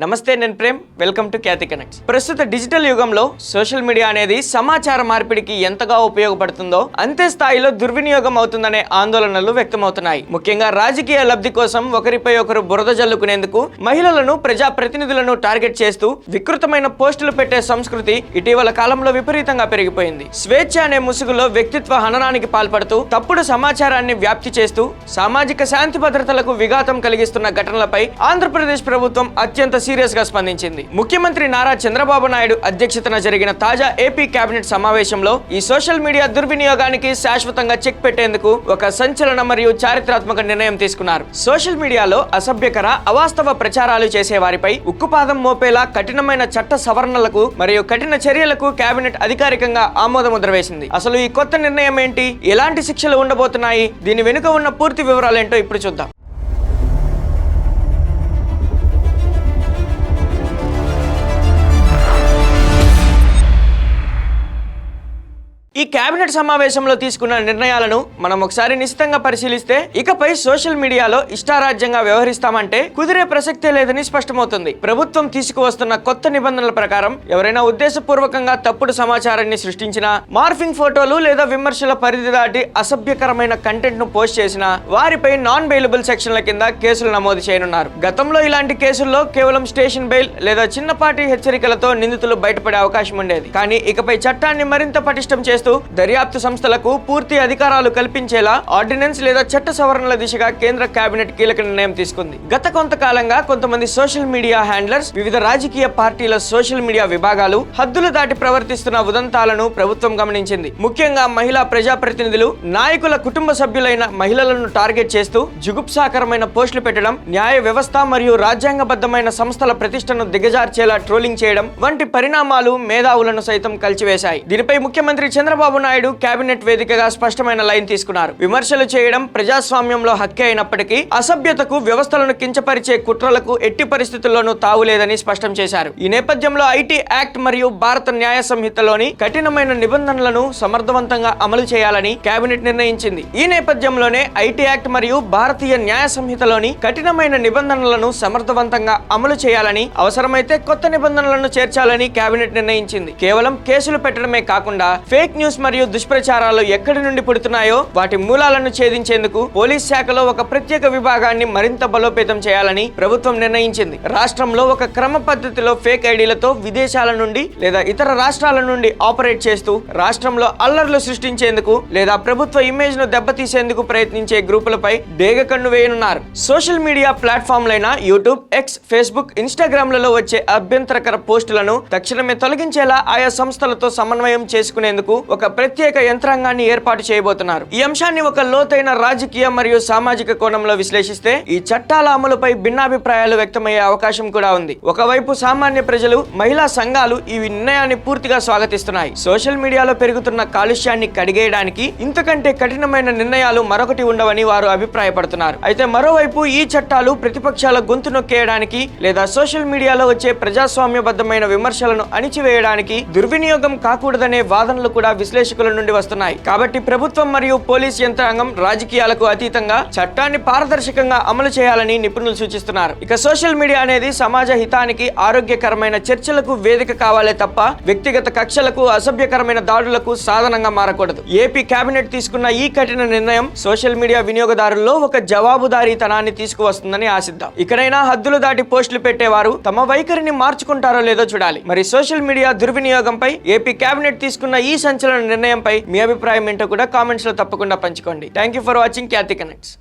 నమస్తే, నేను Prem. Welcome to Khyati connects. ప్రస్తుత డిజిటల్ యుగంలో సోషల్ మీడియా అనేది సమాచార మార్పిడికి ఎంతగా ఉపయోగపడుతుందో అంతే స్థాయిలో దుర్వినియోగం అవుతుందనే ఆందోళనలు వ్యక్తమవుతున్నాయి. ముఖ్యంగా రాజకీయ లబ్ధి కోసం ఒకరిపై ఒకరు బురద జల్లుకునేందుకు మహిళలను, ప్రజాప్రతినిధులను టార్గెట్ చేస్తూ వికృతమైన పోస్టులు పెట్టే సంస్కృతి ఇటీవల కాలంలో విపరీతంగా పెరిగిపోయింది. స్వేచ్ఛ అనే ముసుగులో వ్యక్తిత్వ హననానికి పాల్పడుతూ తప్పుడు సమాచారాన్ని వ్యాప్తి చేస్తూ సామాజిక శాంతి భద్రతలకు విఘాతం కలిగిస్తున్న ఘటనలపై ఆంధ్రప్రదేశ్ ప్రభుత్వం అత్యంత సీరియస్ గా స్పందించింది. ముఖ్యమంత్రి నారా చంద్రబాబు నాయుడు అధ్యక్షతన జరిగిన తాజా ఏపీ కేబినెట్ సమావేశంలో ఈ సోషల్ మీడియా దుర్వినియోగానికి శాశ్వతంగా చెక్ పెట్టేందుకు ఒక సంచలన మరియు చారిత్రాత్మక నిర్ణయం తీసుకున్నారు. సోషల్ మీడియాలో అసభ్యకర, అవాస్తవ ప్రచారాలు చేసే వారిపై ఉక్కుపాదం మోపేలా కఠినమైన చట్ట సవరణలకు మరియు కఠిన చర్యలకు కేబినెట్ అధికారికంగా ఆమోదముద్ర వేసింది. అసలు ఈ కొత్త నిర్ణయం ఏంటి, ఎలాంటి శిక్షలు ఉండబోతున్నాయి, దీని వెనుక ఉన్న పూర్తి వివరాలేంటో ఇప్పుడు చూద్దాం. ఈ కేబినెట్ సమావేశంలో తీసుకున్న నిర్ణయాలను మనం ఒకసారి నిశితంగా పరిశీలిస్తే ఇకపై సోషల్ మీడియాలో ఇష్టారాజ్యంగా వ్యవహరిస్తామంటే కుదిరే ప్రసక్తే లేదని స్పష్టమవుతుంది. ప్రభుత్వం తీసుకువస్తున్న కొత్త నిబంధనల ప్రకారం ఎవరైనా ఉద్దేశపూర్వకంగా తప్పుడు సమాచారాన్ని సృష్టించినా, మార్ఫింగ్ ఫోటోలు లేదా విమర్శల పరిధి దాటి అసభ్యకరమైన కంటెంట్ ను పోస్ట్ చేసినా వారిపై నాన్ బెయిలబుల్ సెక్షన్ల కింద కేసులు నమోదు చేయనున్నారు. గతంలో ఇలాంటి కేసుల్లో కేవలం స్టేషన్ బెయిల్ లేదా చిన్నపాటి హెచ్చరికలతో నిందితులు బయటపడే అవకాశం ఉండేది. కానీ ఇకపై చట్టాన్ని మరింత పటిష్టం చేస్తూ దర్యాప్తు సంస్థలకు పూర్తి అధికారాలు కల్పించేలా ఆర్డినెన్స్ లేదా చట్ట సవరణల దిశగా కేంద్ర కేబినెట్ కీలక నిర్ణయం తీసుకుంది. గత కొంతకాలంగా కొంతమంది సోషల్ మీడియా హ్యాండ్లర్స్, వివిధ రాజకీయ పార్టీల సోషల్ మీడియా విభాగాలు హద్దులు దాటి ప్రవర్తిస్తున్న ఉదంతాలను ప్రభుత్వం గమనించింది. ముఖ్యంగా మహిళా ప్రజాప్రతినిధులు, నాయకుల కుటుంబ సభ్యులైన మహిళలను టార్గెట్ చేస్తూ జుగుప్సాకరమైన పోస్టులు పెట్టడం, న్యాయ వ్యవస్థ మరియు రాజ్యాంగబద్ధమైన సంస్థల ప్రతిష్టను దిగజార్చేలా ట్రోలింగ్ చేయడం వంటి పరిణామాలు మేధావులను సైతం కలిచివేశాయి. దీనిపై ముఖ్యమంత్రి చంద్రబాబు నాయుడు కేబినెట్ వేదికగా స్పష్టమైన లైన్ తీసుకున్నారు. విమర్శలు చేయడం ప్రజాస్వామ్యంలో హక్కే అయినప్పటికీ అసభ్యతకు, వ్యవస్థలను కించపరిచే కుట్రలకు ఎట్టి పరిస్థితుల్లోనూ తావులేదని స్పష్టం చేశారు. ఈ నేపథ్యంలో ఐటీ యాక్ట్ మరియు భారత న్యాయ సంహితలోని కఠినమైన నిబంధనలను సమర్థవంతంగా అమలు చేయాలని కేబినెట్ నిర్ణయించింది. ఈ నేపథ్యంలోనే ఐటీ యాక్ట్ మరియు భారతీయ న్యాయ సంహితలోని కఠినమైన నిబంధనలను సమర్థవంతంగా అమలు చేయాలని, అవసరమైతే కొత్త నిబంధనలను చేర్చాలని కేబినెట్ నిర్ణయించింది. కేవలం కేసులు పెట్టడమే కాకుండా ఫేక్ న్యూస్ మరియు దుష్ప్రచారాలు ఎక్కడి నుండి పుడుతున్నాయో వాటి మూలాలను ఛేదించేందుకు పోలీస్ శాఖలో ఒక ప్రత్యేక విభాగాన్ని మరింత బలోపేతం చేయాలని ప్రభుత్వం నిర్ణయించింది. రాష్ట్రంలో ఒక క్రమ పద్ధతిలో ఫేక్ ఐడీలతో విదేశాల నుండి లేదా ఇతర రాష్ట్రాల నుండి ఆపరేట్ చేస్తూ రాష్ట్రంలో అల్లర్లు సృష్టించేందుకు లేదా ప్రభుత్వ ఇమేజ్ ను దెబ్బతీసేందుకు ప్రయత్నించే గ్రూపులపై డేగ కన్ను వేయనున్నారు. సోషల్ మీడియా ప్లాట్ఫామ్లైన యూట్యూబ్, ఎక్స్, ఫేస్బుక్, ఇన్స్టాగ్రామ్లలో వచ్చే అభ్యంతరకర పోస్టులను తక్షణమే తొలగించేలా ఆయా సంస్థలతో సమన్వయం చేసుకునేందుకు ఒక ప్రత్యేక యంత్రాంగాన్ని ఏర్పాటు చేయబోతున్నారు. ఈ అంశాన్ని ఒక లోతైన రాజకీయ మరియు సామాజిక కోణంలో విశ్లేషిస్తే ఈ చట్టాల అమలుపై భిన్నాభిప్రాయాలు వ్యక్తమయ్యే అవకాశం కూడా ఉంది. ఒకవైపు సామాన్య ప్రజలు, మహిళా సంఘాలు ఈ నిర్ణయాన్ని పూర్తిగా స్వాగతిస్తున్నాయి. సోషల్ మీడియాలో పెరుగుతున్న కాలుష్యాన్ని కడిగేయడానికి ఇంతకంటే కఠినమైన నిర్ణయాలు మరొకటి ఉండవని వారు అభిప్రాయపడుతున్నారు. అయితే మరోవైపు ఈ చట్టాలు ప్రతిపక్షాల గొంతు నొక్కేయడానికి లేదా సోషల్ మీడియాలో వచ్చే ప్రజాస్వామ్యబద్ధమైన విమర్శలను అణిచివేయడానికి దుర్వినియోగం కాకూడదనే వాదనలు కూడా విశ్లేషకుల నుండి వస్తున్నాయి. కాబట్టి ప్రభుత్వం మరియు పోలీస్ యంత్రాంగం రాజకీయాలకు అతీతంగా చట్టాన్ని పారదర్శకంగా అమలు చేయాలని నిపుణులు సూచిస్తున్నారు. ఇక సోషల్ మీడియా అనేది సమాజ హితానికి, ఆరోగ్యకరమైన చర్చలకు వేదిక కావాలే తప్ప వ్యక్తిగత కక్షలకు, అసభ్యకరమైన దాడులకు సాధనంగా మారకూడదు. ఏపీ కేబినెట్ తీసుకున్న ఈ కఠిన నిర్ణయం సోషల్ మీడియా వినియోగదారుల్లో ఒక జవాబుదారీతనాన్ని తీసుకువస్తుందని ఆశిద్దాం. ఇకనైనా హద్దులు దాటి పోస్టులు పెట్టేవారు తమ వైఖరిని మార్చుకుంటారో లేదో చూడాలి. మరి సోషల్ మీడియా దుర్వినియోగంపై ఏపీ కేబినెట్ తీసుకున్న ఈ సంచలన నిర్ణయంపై మీ అభిప్రాయం ఏంటో కూడా కామెంట్స్ లో తప్పకుండా పంచుకోండి. Thank you for watching Khyati connects.